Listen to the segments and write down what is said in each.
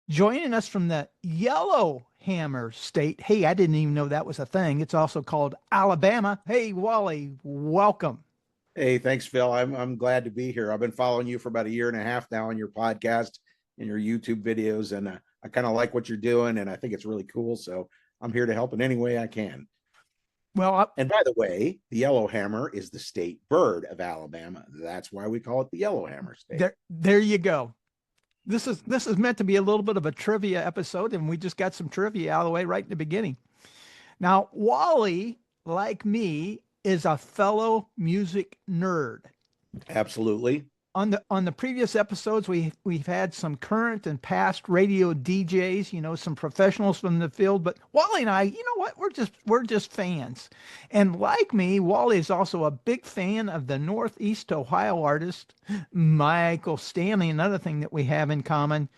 Joining us from the Yellowhammer State. Hey, I didn't even know that was a thing. It's also called Alabama. Hey, Wally, welcome. Hey, thanks, Phil. I'm glad to be here. I've been following you for about a year and a half now on your podcast and your YouTube videos, and I kind of like what you're doing, and I think it's really cool. So I'm here to help in any way I can. Well, And by the way, the yellowhammer is the state bird of Alabama. That's why we call it the yellowhammer state. there you go. This is meant to be a little bit of a trivia episode, and we just got some trivia out of the way right in the beginning. Now, Wally, like me, is a fellow music nerd. Absolutely. On the previous episodes, we've had some current and past radio DJs, some professionals from the field. But Wally and I, you know what? We're just fans. And like me, Wally is also a big fan of the Northeast Ohio artist Michael Stanley. Another thing that we have in common,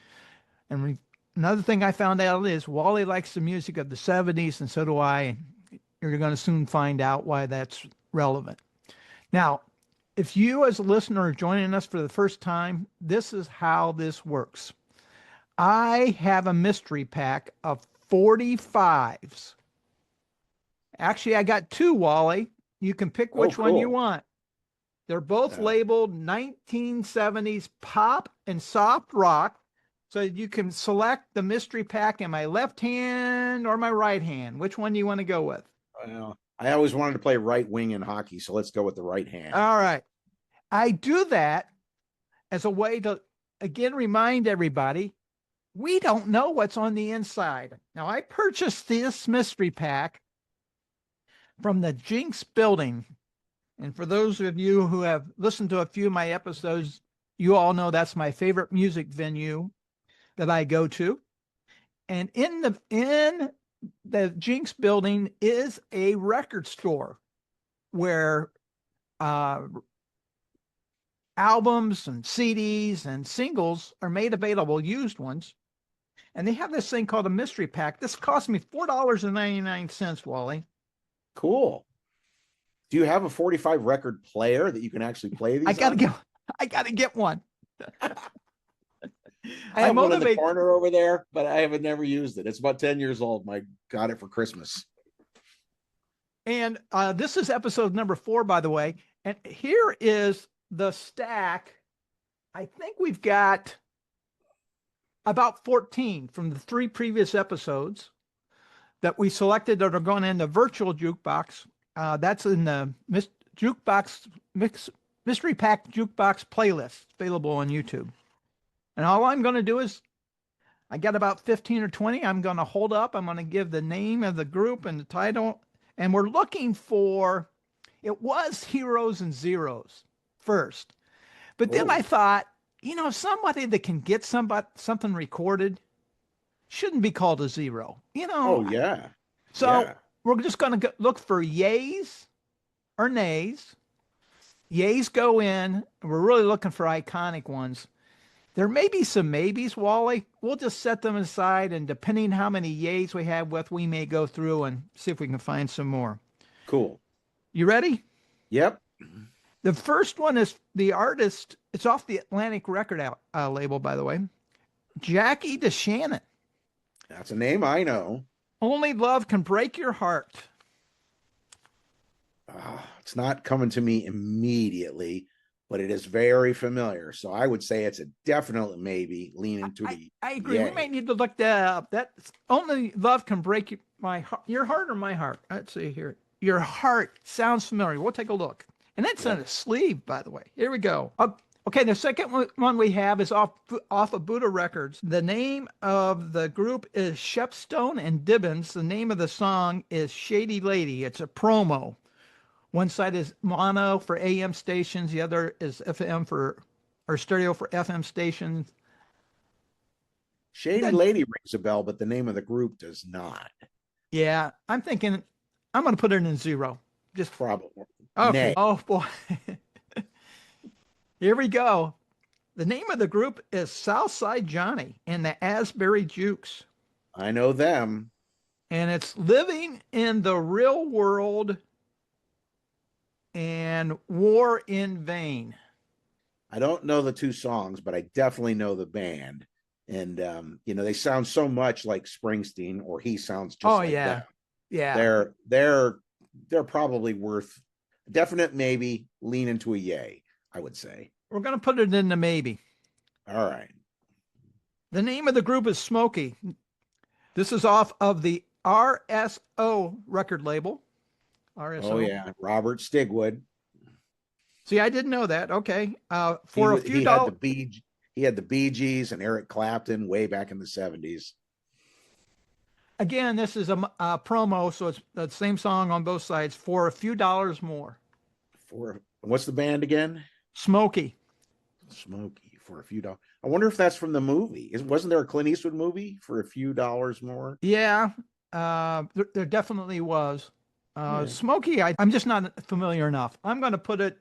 and another thing I found out is Wally likes the music of the '70s, and so do I. And you're going to soon find out why that's relevant. Now, if you as a listener are joining us for the first time, this is how this works. I have a mystery pack of 45s. Actually, I got two, Wally. You can pick Oh, which one you cool. want. They're both Uh, labeled 1970s pop and soft rock. So you can select the mystery pack in my left hand or my right hand. Which one do you want to go with? well, I always wanted to play right wing in hockey, so let's go with the right hand. All right. I do that as a way to, again, remind everybody we don't know what's on the inside. Now, I purchased this mystery pack from the Jinx building. And for those of you who have listened to a few of my episodes, you all know that's my favorite music venue that I go to. And in the Jinx building is a record store where uh, albums and CDs and singles are made available, used ones. And they have this thing called a mystery pack. This cost me $4.99, Wally. Cool. Do you have a 45 record player that you can actually play I these gotta on? get I gotta get one. I I have one in the motivate corner over there, but I have never used it. It's about 10 years old. I got it for Christmas. and this is episode number 4, by the way. And here is the stack. I think we've got about 14 from the 3 previous episodes that we selected that are going in the virtual jukebox. That's in the jukebox mix mystery pack jukebox playlist available on YouTube. And all I'm going to do is I got about 15 or 20. I'm going to hold up. I'm going to give the name of the group and the title. And we're looking for, it was Heroes and Zeros first. But then I Oh, thought, somebody that can get something recorded shouldn't be called a zero. oh yeah. So Yeah. we're just going to look for yays or nays. Yays go in. We're really looking for iconic ones. There may be some maybes, Wally. We'll just set them aside, and depending how many yays we have with, we may go through and see if we can find some more. Cool. You ready? Yep. The first one is the artist. It's off the Atlantic Record label, by the way. Jackie DeShannon. That's a name I know. Only love can break your heart. It's not coming to me immediately, but it is very familiar. So I would say it's a definite maybe leaning to I, the I agree. We might yay. need to look that up. That only love can break my heart, your heart or my heart. Let's see here. Your heart sounds familiar. We'll take a look. And that's on Yep. a sleeve, by the way. Here we go. Okay, the second one we have is off of Buddha Records. The name of the group is Shepstone and Dibbins. The name of the song is Shady Lady. It's a promo. One side is mono for AM stations. The other is FM or stereo for FM stations. Shady Then, Lady rings a bell, but the name of the group does not. yeah, I'm thinking I'm going to put it in zero. Just Probably. okay. Nay. Oh boy. Here we go. The name of the group is Southside Johnny and the Asbury Jukes. I know them. And it's living in the real world and war in vain. I don't know the two songs, but I definitely know the band. And they sound so much like Springsteen, or he sounds just Oh like yeah. them. Yeah. They're probably worth definite maybe, lean into a yay, I would say. We're going to put it in the maybe. All right. The name of the group is Smokey. This is off of the RSO record label. RSO. Oh yeah, Robert Stigwood. See, I didn't know that. Okay. For a few he dollars. He had the BeeGees and Eric Clapton way back in the 70s. Again, this is a promo, so it's the same song on both sides for a few dollars more. For what's the band again? Smokey. Smokey for a few dollars. I wonder if that's from the movie. Wasn't there a Clint Eastwood movie for a few dollars more? Yeah, there definitely was. Yeah. Smokey, I'm just not familiar enough. I'm going to put it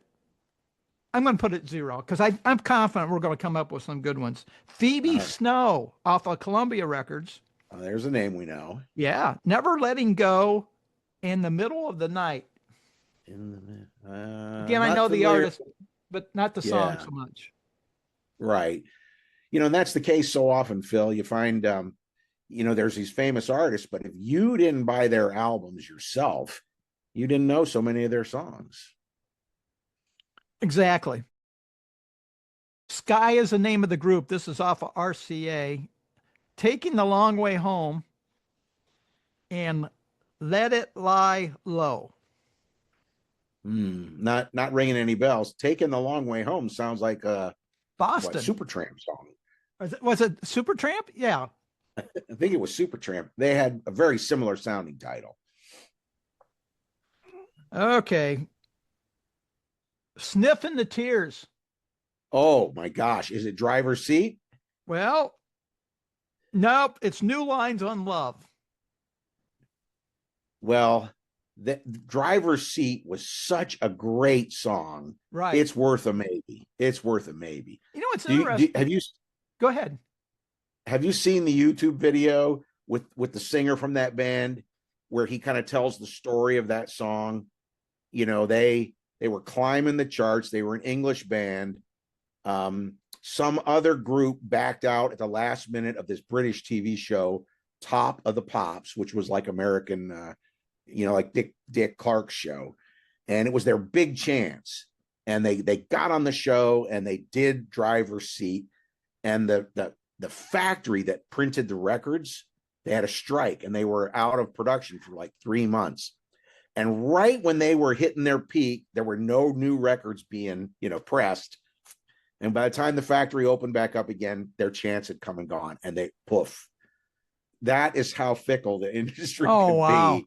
0 because I'm confident we're going to come up with some good ones. Phoebe Snow off of Columbia Records. There's a name we know. Yeah, Never Letting Go, In the Middle of the Night. Again, I know the artist, but not the song so much. Right. And that's the case so often, Phil. You find, there's these famous artists, but if you didn't buy their albums yourself, you didn't know so many of their songs. Exactly. Sky is the name of the group. This is off of RCA. Taking the Long Way Home and Let It Lie Low. Not ringing any bells. Taking the Long Way Home sounds like a Boston Supertramp song. Was it Supertramp? Yeah. I think it was Supertramp. They had a very similar sounding title. Okay. Sniff and the Tears. Oh my gosh. Is it Driver's Seat? Well, nope. It's New Lines on Love. Well, the Driver's Seat was such a great song. Right. It's worth a maybe. It's worth a maybe. You know what's interesting? Have you Go ahead. Have you seen the YouTube video with the singer from that band where he kind of tells the story of that song? They were climbing the charts. They were an English band. Some other group backed out at the last minute of this British TV show, Top of the Pops, which was like American, like Dick Clark's show. And it was their big chance. And they got on the show and they did Driver's Seat. And the factory that printed the records, they had a strike and they were out of production for like 3 months. And right when they were hitting their peak, there were no new records being, pressed. And by the time the factory opened back up again, their chance had come and gone, and they poof. That is how fickle the industry can be.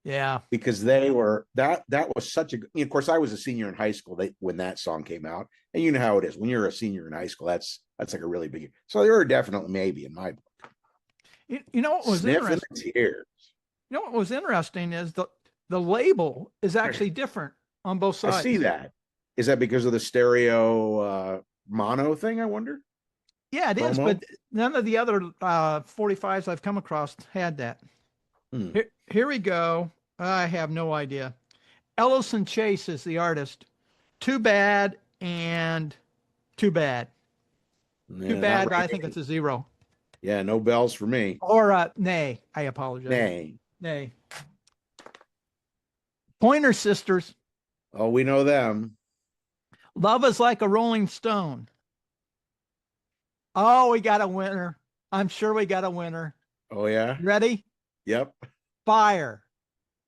Yeah. Because they were that was such a, of course, I was a senior in high school when that song came out. And you know how it is. When you're a senior in high school, that's like a really big, so they were definitely maybe in my book. You know what was Sniff interesting? and the Tears. You know what was interesting is the label is actually different on both sides. I see that. Is that because of the stereo mono thing, I wonder? Yeah, it is, but none of the other 45s I've come across had that. Here we go. I have no idea. Ellison Chase is the artist. Too Bad and Too Bad. Yeah, Too Bad, I think it's a 0. Yeah, no bells for me. Or nay, I apologize. Nay. Pointer Sisters. Oh, we know them. Love Is Like a Rolling Stone. Oh, we got a winner. I'm sure we got a winner. Oh, yeah. Ready? Yep. Fire.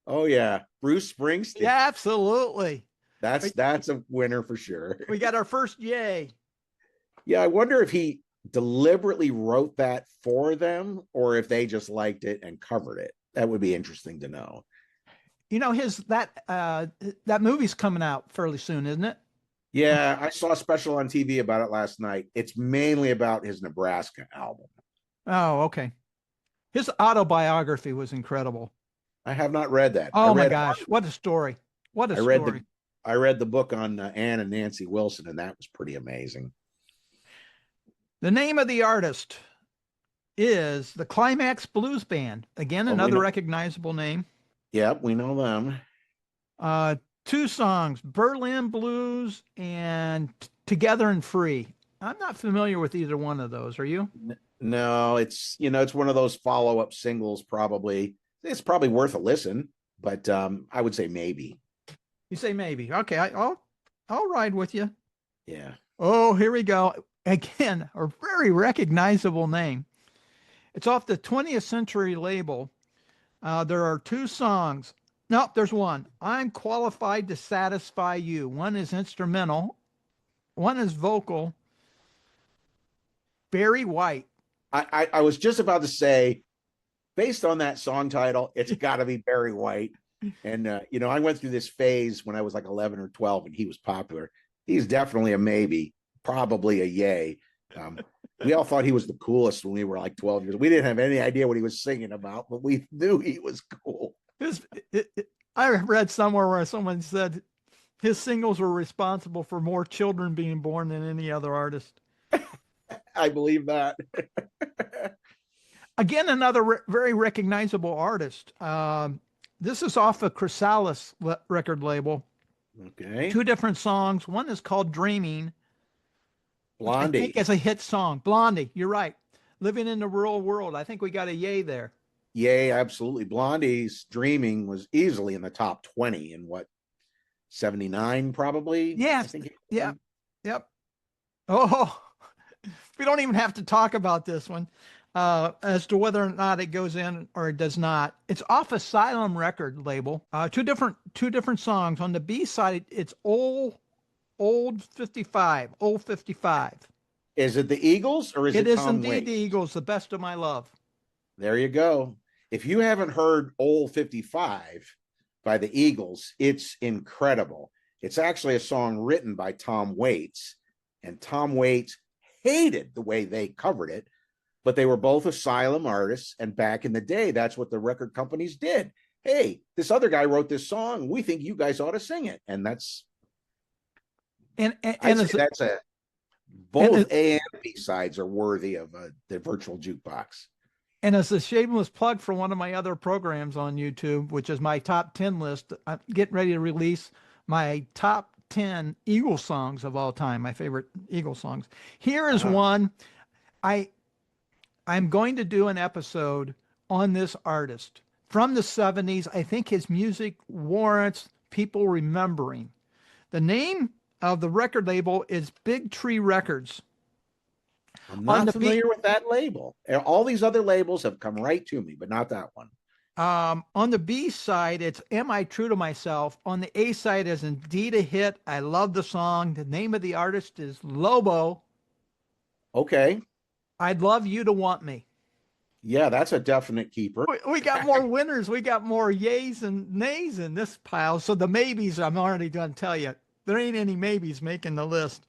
Oh, yeah. Bruce Springsteen. Yeah, absolutely. That's a winner for sure. We got our first yay. Yeah, I wonder if he deliberately wrote that for them or if they just liked it and covered it. That would be interesting to know. That movie's coming out fairly soon, isn't it? Yeah, I saw a special on TV about it last night. It's mainly about his Nebraska album. Oh, okay. His autobiography was incredible. I have not read that. Oh my gosh, what a story. What a story. I read the book on Ann and Nancy Wilson, and that was pretty amazing. The name of the artist is the Climax Blues Band. Again, another recognizable name. Yep, we know them. 2 songs, Berlin Blues and Together and Free. I'm not familiar with either one of those. Are you? No, it's one of those follow-up singles probably. It's probably worth a listen, but I would say maybe. You say maybe. Okay, I'll ride with you. Yeah. Oh, here we go. Again, a very recognizable name. It's off the 20th Century label. There are two songs. No, there's one. I'm qualified to satisfy you. One is instrumental, one is vocal. Barry White. I was just about to say, based on that song title, it's got to be Barry White. And I went through this phase when I was like 11 or 12, and he was popular. He's definitely a maybe, probably a yay. We all thought he was the coolest when we were like 12 years. We didn't have any idea what he was singing about, but we knew he was cool. I read somewhere where someone said his singles were responsible for more children being born than any other artist. I believe that. Again, another very recognizable artist. This is off a Chrysalis record label. Okay. Two different songs. One is called Dreaming. Blondie. I think it's a hit song. Blondie, you're right. Living in the Rural World. I think we got a yay there. Yay, absolutely. Blondie's Dreaming was easily in the top 20 in what, 79 probably? Yes. I think yeah. Yep. Oh, we don't even have to talk about this one as to whether or not it goes in or it does not. It's off Asylum record label. Two different songs. On the B side, it's old 55. Old 55. Is it the Eagles or is it It is Tom indeed Waits? the Eagles, The Best of My Love. There you go. If you haven't heard Old 55 by the Eagles, it's incredible. It's actually a song written by Tom Waits, and Tom Waits hated the way they covered it, but they were both Asylum artists, and back in the day, that's what the record companies did. Hey, this other guy wrote this song. We think you guys ought to sing it, and that's that's a both A and B sides are worthy of the virtual jukebox. And as a shameless plug for one of my other programs on YouTube, which is my top 10 list, I'm getting ready to release my top 10 Eagle songs of all time, my favorite Eagle songs. Here is one. I'm going to do an episode on this artist from the 70s. I think his music warrants people remembering. The name of the record label is Big Tree Records. I'm not familiar with that label. All these other labels have come right to me, but not that one. On the B side, it's Am I True to Myself? On the A side is indeed a hit. I love the song. The name of the artist is Lobo. Okay. I'd Love You to Want Me. Yeah, that's a definite keeper. We got more winners. We got more yays and nays in this pile. So the maybes, I'm already going to tell you, there ain't any maybes making the list.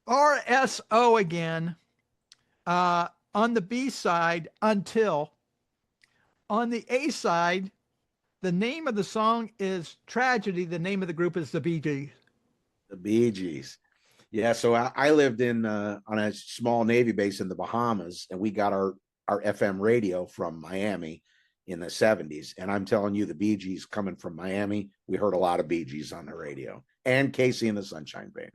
RSO again. On the B side, Until. On the A side, the name of the song is Tragedy. The name of the group is the BeeGees. The BeeGees. Yeah, so I lived on a small Navy base in the Bahamas, and we got our FM radio from Miami in the 70s. And I'm telling you, the BeeGees coming from Miami, we heard a lot of BeeGees on the radio, and Casey and the Sunshine Band.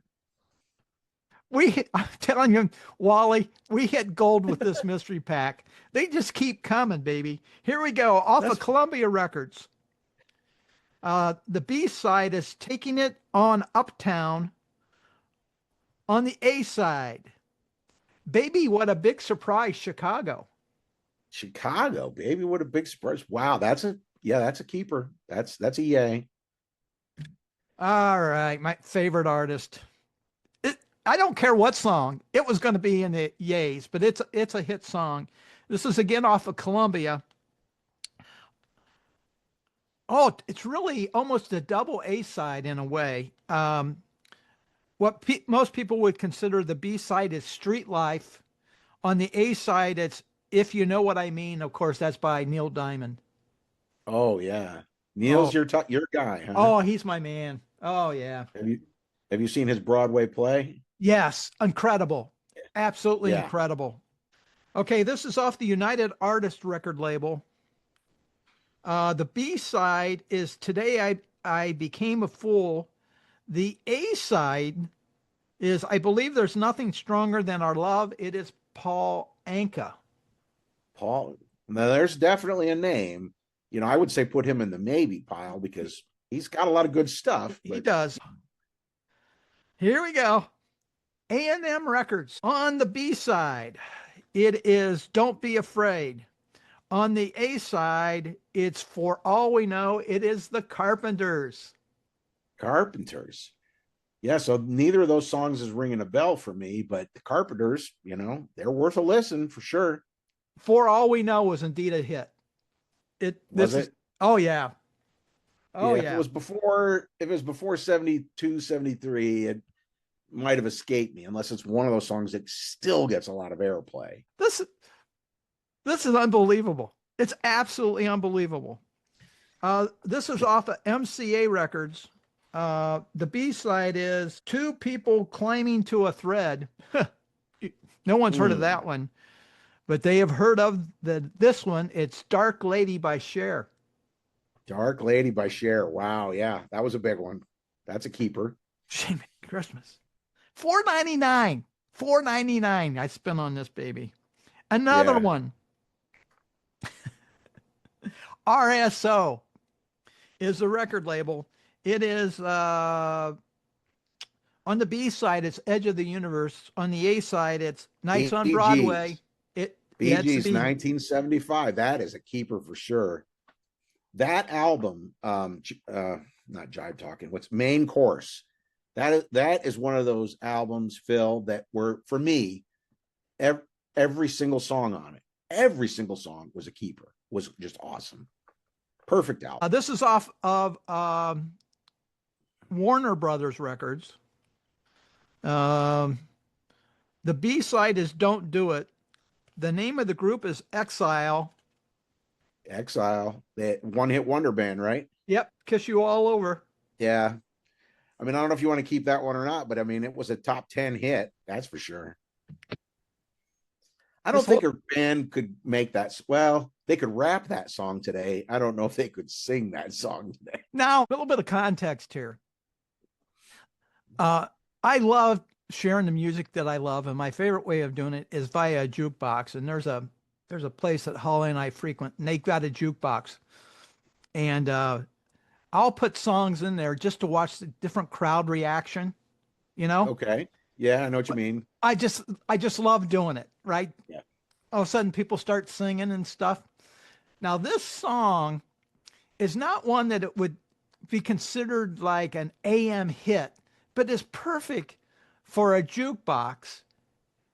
I'm telling you, Wally, we hit gold with this mystery pack. They just keep coming, baby. Here we go, off of Columbia Records. The B side is Taking It on Uptown. On the A side, Baby, What a Big Surprise, Chicago. Chicago, baby, what a big surprise. Wow, that's a keeper. That's a yay. All right, my favorite artist. I don't care what song. It was going to be in the yays, but it's a hit song. This is again off of Columbia. Oh, it's really almost a double A side in a way. What most people would consider the B side is Street Life. On the A side, it's If You Know What I Mean. Of course, that's by Neil Diamond. Oh yeah, Neil's your guy, huh? Oh, he's my man. Oh yeah. Have you seen his Broadway play? Yes, incredible. Absolutely incredible. Okay, this is off the United Artists record label. The B side is Today I Became a Fool. The A side is I believe there's nothing stronger than our love. It is Paul Anka. Paul. Now, there's definitely a name. I would say put him in the maybe pile because he's got a lot of good stuff. He does. Here we go. A&M Records. On the B side, it is Don't Be Afraid. On the A side, it's For All We Know, it is the Carpenters. Carpenters. Yeah, so neither of those songs is ringing a bell for me, but the Carpenters, they're worth a listen for sure. For All We Know was indeed a hit. Was it? Oh yeah. Oh yeah. yeah. If it was before 72, 73, it might have escaped me, unless it's one of those songs that still gets a lot of airplay. This is unbelievable. It's absolutely unbelievable. This is off of MCA Records. The B side is Two People Climbing to a Thread. No one's heard of that one, but they have heard of this one. It's Dark Lady by Cher. Dark Lady by Cher. Wow, yeah, that was a big one. That's a keeper. Shame Christmas. $4.99. $4.99 I spent on this baby. Another one. RSO is the record label. It is on the B side, it's Edge of the Universe. On the A side, it's Nights on Broadway. BeeGees 1975. That is a keeper for sure. That album, not Jive Talking, what's Main Course? That is one of those albums, Phil, that were, for me, every single song on it, every single song was a keeper, was just awesome. Perfect album. This is off of Warner Brothers Records. The B side is Don't Do It. The name of the group is Exile. Exile, that one-hit wonder band, right? Yep, Kiss You All Over. Yeah. I mean, I don't know if you want to keep that one or not, but I mean, it was a top 10 hit, that's for sure. I don't think a band could make that. Well, they could rap that song today. I don't know if they could sing that song today. Now, a little bit of context here. I love sharing the music that I love, and my favorite way of doing it is via a jukebox. And there's a place that Holly and I frequent, and they've got a jukebox. And I'll put songs in there just to watch the different crowd reaction, Okay. Yeah, I know what you mean. I just love doing it, right? Yeah. All of a sudden people start singing and stuff. Now this song is not one that it would be considered like an AM hit, but is perfect for a jukebox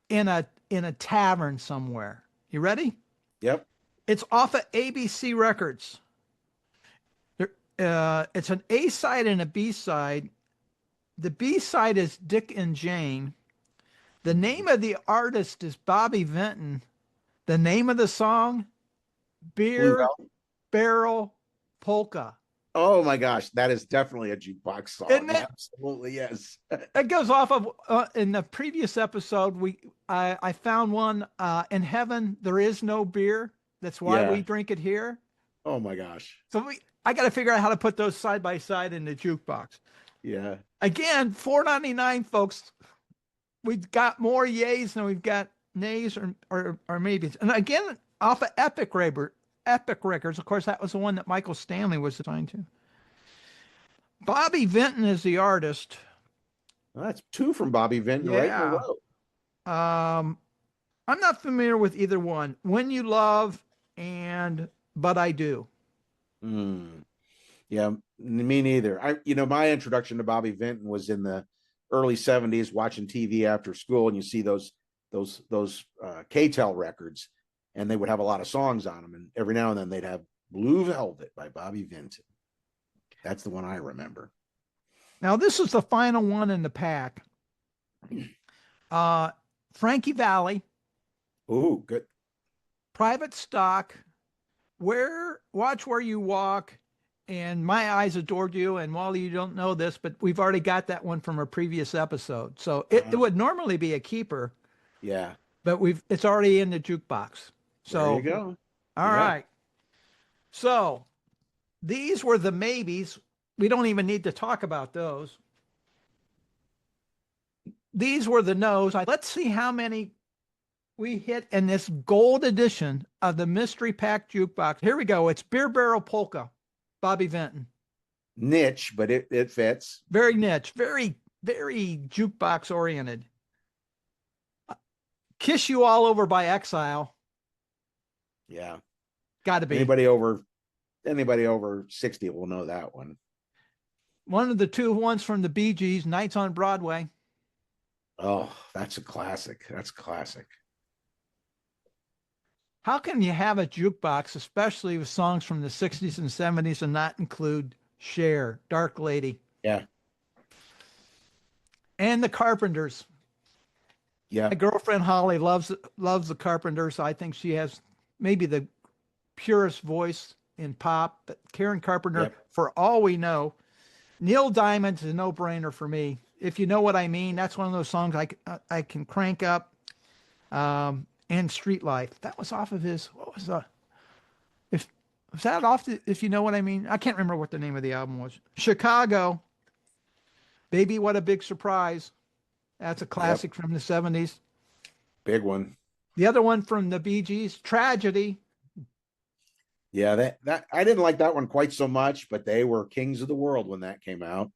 in a tavern somewhere. You ready? Yep. It's off of ABC Records. It's an A side and a B side. The B side is Dick and Jane. The name of the artist is Bobby Vinton. The name of the song, Beer Barrel Polka. Oh my gosh, that is definitely a jukebox song. Isn't it? Absolutely, yes. It goes off of in the previous episode. I found one in heaven. There is no beer. That's why we drink it here. Oh my gosh. So I got to figure out how to put those side by side in the jukebox. Yeah. Again, $4.99, folks. We've got more yays than we've got nays or maybes. And again, off of Epic Records. Of course, that was the one that Michael Stanley was assigned to. Bobby Vinton is the artist. Well, that's two from Bobby Vinton right in a row. I'm not familiar with either one. When You Love and But I Do. Yeah, me neither. My introduction to Bobby Vinton was in the early 70s, watching TV after school, and you see those K-Tel records, and they would have a lot of songs on them, and every now and then they'd have Blue Velvet by Bobby Vinton. That's the one I remember. Now this is the final one in the pack. Frankie Valli. Oh, good. Private Stock. Watch Where You Walk, and My Eyes Adored You. And Wally, you don't know this, but we've already got that one from a previous episode. So it would normally be a keeper. Yeah. But it's already in the jukebox. So there you go. All right. So these were the maybes. We don't even need to talk about those. these were the no's. Let's see how many we hit in this gold edition of the Mystery Pack Jukebox. Here we go. It's Beer Barrel Polka, Bobby Vinton. Niche, but it fits. Very niche, very, very jukebox oriented. Kiss You All Over by Exile. Yeah. Got to be. Anybody over 60 will know that one. One of the two ones from the BeeGees, Nights on Broadway. Oh, that's a classic. That's classic. How can you have a jukebox, especially with songs from the 60s and 70s, and not include Cher, Dark Lady? Yeah. And the Carpenters. Yeah. My girlfriend Holly loves the Carpenters. I think she has maybe the purest voice in pop. But Karen Carpenter, Yep. for all we know, Neil Diamond's a no-brainer for me. If you know what I mean, that's one of those songs I can crank up. And Street Life. That was off of his. What was that? Was that off? If you know what I mean, I can't remember what the name of the album was. Chicago. Baby, What a Big Surprise. That's a classic from the 70s. Big one. The other one from the BeeGees, Tragedy. Yeah, that I didn't like that one quite so much, but they were kings of the world when that came out.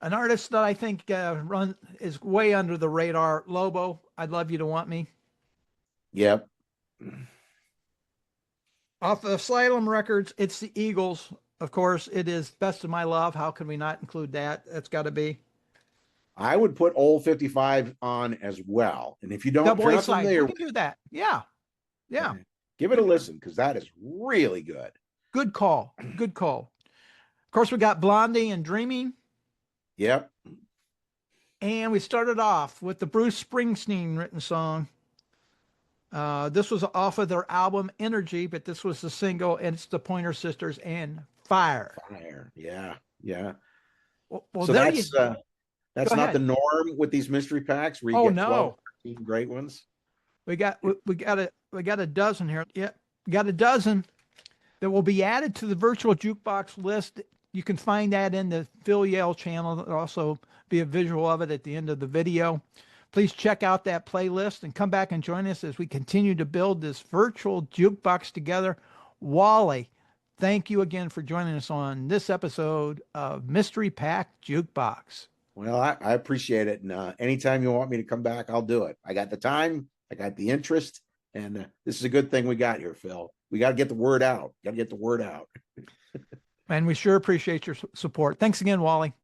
An artist that I think is way under the radar, Lobo, I'd Love You to Want Me. Yep. Off of Asylum Records, it's the Eagles. Of course, it is Best of My Love. How can we not include that? That's got to be. I would put Old 55 on as well. And if you don't, Double if you're A not side. familiar We can do that. Yeah. Yeah. give it a listen because that is really good. Good call. Good call. Of course, we got Blondie and Dreaming. Yep. And we started off with the Bruce Springsteen written song. This was off of their album Energy, but this was the single, and it's the Pointer Sisters and Fire. Fire. Yeah. Yeah. Well, So there that's you that's Go not ahead. the norm with these mystery packs where you Oh, get 12, no. 13 great ones. we got a dozen here. Yep, we got a dozen that will be added to the virtual jukebox list. You can find that in the Phil Yale channel. There'll also be a visual of it at the end of the video. Please check out that playlist and come back and join us as we continue to build this virtual jukebox together. Wally, thank you again for joining us on this episode of Mystery Pack Jukebox. Well, I appreciate it. And anytime you want me to come back, I'll do it. I got the time, I got the interest, and this is a good thing we got here, Phil. We got to get the word out. Got to get the word out. And we sure appreciate your support. Thanks again, Wally.